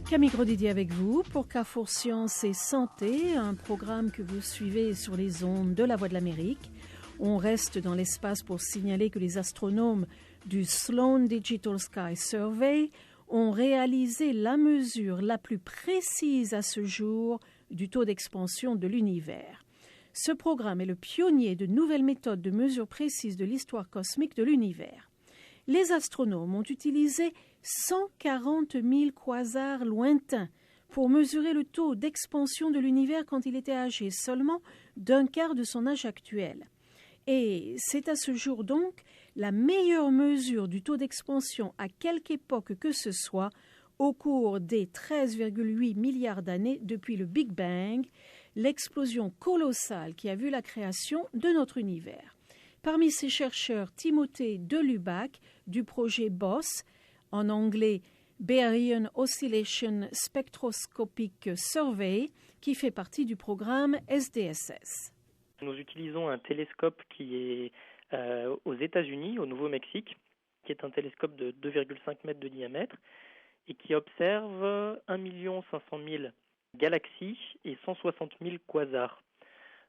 Camille Grosdidier avec vous pour Carrefour Sciences et Santé, un programme que vous suivez sur les ondes de la Voix de l'Amérique. On reste dans l'espace pour signaler que les astronomes du Sloan Digital Sky Survey ont réalisé la mesure la plus précise à ce jour du taux d'expansion de l'univers. Ce programme est le pionnier de nouvelles méthodes de mesure précise de l'histoire cosmique de l'univers. Les astronomes ont utilisé 140 000 quasars lointains pour mesurer le taux d'expansion de l'univers quand il était âgé seulement d'un quart de son âge actuel. Et c'est à ce jour donc la meilleure mesure du taux d'expansion à quelque époque que ce soit au cours des 13,8 milliards d'années depuis le Big Bang, l'explosion colossale qui a vu la création de notre univers. Parmi ces chercheurs, Timothée Delubac du projet BOSS, en anglais Baryon Oscillation Spectroscopic Survey, qui fait partie du programme SDSS. Nous utilisons un télescope qui est aux États-Unis, au Nouveau-Mexique, qui est un télescope de 2,5 mètres de diamètre et qui observe 1 500 000 galaxies et 160 000 quasars.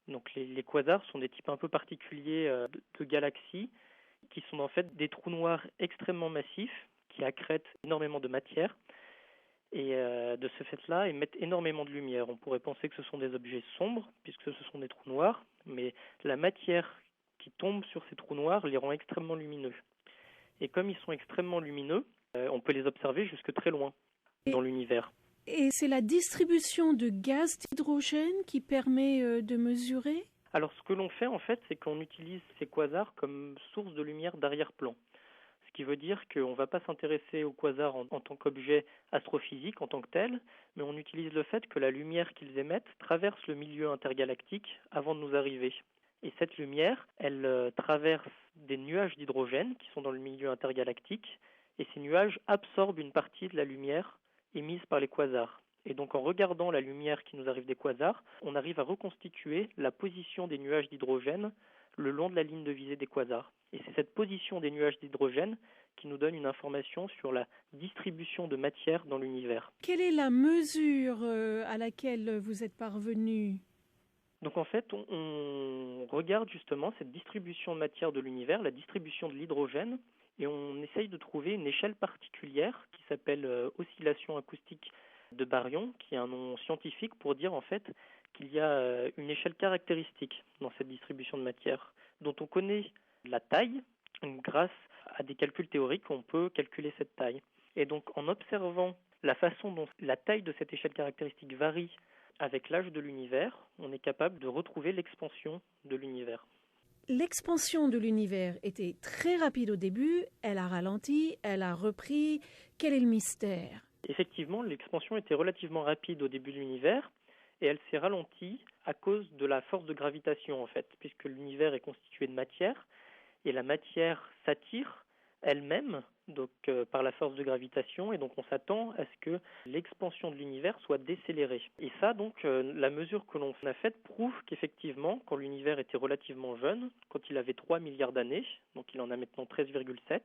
Donc les quasars sont des types un peu particuliers de galaxies qui sont en fait des trous noirs extrêmement massifs qui accrètent énormément de matière et de ce fait-là émettent énormément de lumière. On pourrait penser que ce sont des objets sombres puisque ce sont des trous noirs, mais la matière qui tombe sur ces trous noirs les rend extrêmement lumineux. Et comme ils sont extrêmement lumineux, on peut les observer jusque très loin dans l'univers. Et c'est la distribution de gaz d'hydrogène qui permet de mesurer ? Alors ce que l'on fait en fait, c'est qu'on utilise ces quasars comme source de lumière d'arrière-plan. Ce qui veut dire qu'on ne va pas s'intéresser aux quasars en tant qu'objet astrophysique en tant que tel, mais on utilise le fait que la lumière qu'ils émettent traverse le milieu intergalactique avant de nous arriver. Et cette lumière, elle traverse des nuages d'hydrogène qui sont dans le milieu intergalactique, et ces nuages absorbent une partie de la lumière émise par les quasars. Et donc en regardant la lumière qui nous arrive des quasars, on arrive à reconstituer la position des nuages d'hydrogène le long de la ligne de visée des quasars. Et c'est cette position des nuages d'hydrogène qui nous donne une information sur la distribution de matière dans l'univers. Quelle est la mesure à laquelle vous êtes parvenu ? Donc en fait, on regarde justement cette distribution de matière de l'univers, la distribution de l'hydrogène, et on essaye de trouver une échelle particulière qui s'appelle oscillation acoustique de baryon, qui est un nom scientifique pour dire en fait qu'il y a une échelle caractéristique dans cette distribution de matière, dont on connaît la taille. Grâce à des calculs théoriques, on peut calculer cette taille. Et donc en observant la façon dont la taille de cette échelle caractéristique varie avec l'âge de l'univers, on est capable de retrouver l'expansion de l'univers. L'expansion de l'univers était très rapide au début, elle a ralenti, elle a repris. Quel est le mystère ? Effectivement, l'expansion était relativement rapide au début de l'univers et elle s'est ralentie à cause de la force de gravitation en fait, puisque l'univers est constitué de matière et la matière s'attire elle-même donc par la force de gravitation et donc on s'attend à ce que l'expansion de l'univers soit décélérée. Et ça donc la mesure que l'on a faite prouve qu'effectivement quand l'univers était relativement jeune, quand il avait 3 milliards d'années, donc il en a maintenant 13,7,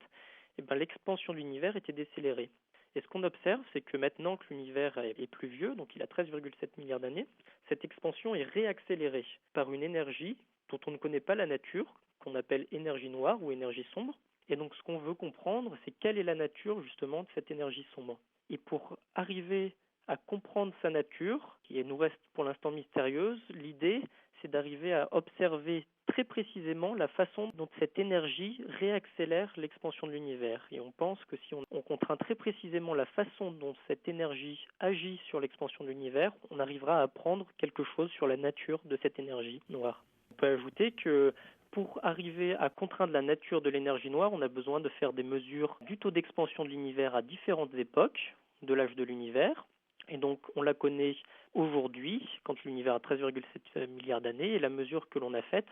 et l'expansion de l'univers était décélérée. Et ce qu'on observe, c'est que maintenant que l'univers est plus vieux, donc il a 13,7 milliards d'années, cette expansion est réaccélérée par une énergie dont on ne connaît pas la nature, qu'on appelle énergie noire ou énergie sombre. Et donc ce qu'on veut comprendre, c'est quelle est la nature justement de cette énergie sombre. Et pour arriver à comprendre sa nature, qui nous reste pour l'instant mystérieuse, l'idée c'est d'arriver à observer très précisément la façon dont cette énergie réaccélère l'expansion de l'univers. Et on pense que si on contraint très précisément la façon dont cette énergie agit sur l'expansion de l'univers, on arrivera à apprendre quelque chose sur la nature de cette énergie noire. On peut ajouter que pour arriver à contraindre la nature de l'énergie noire, on a besoin de faire des mesures du taux d'expansion de l'univers à différentes époques de l'âge de l'univers. Et donc, on la connaît aujourd'hui, quand l'univers a 13,7 milliards d'années, et la mesure que l'on a faite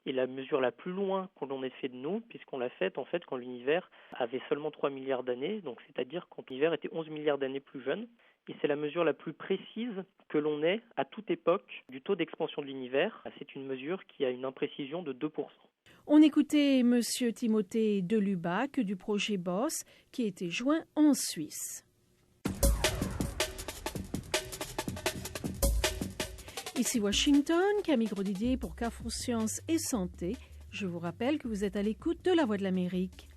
est la mesure la plus loin que l'on ait fait de nous, puisqu'on l'a faite en fait quand l'univers avait seulement 3 milliards d'années, donc c'est-à-dire quand l'univers était 11 milliards d'années plus jeune. Et c'est la mesure la plus précise que l'on ait à toute époque du taux d'expansion de l'univers. C'est une mesure qui a une imprécision de 2%. On écoutait M. Timothée Delubac du projet BOSS qui était joint en Suisse. Ici Washington, Camille Grosdidier pour Carrefour Sciences et Santé. Je vous rappelle que vous êtes à l'écoute de La Voix de l'Amérique.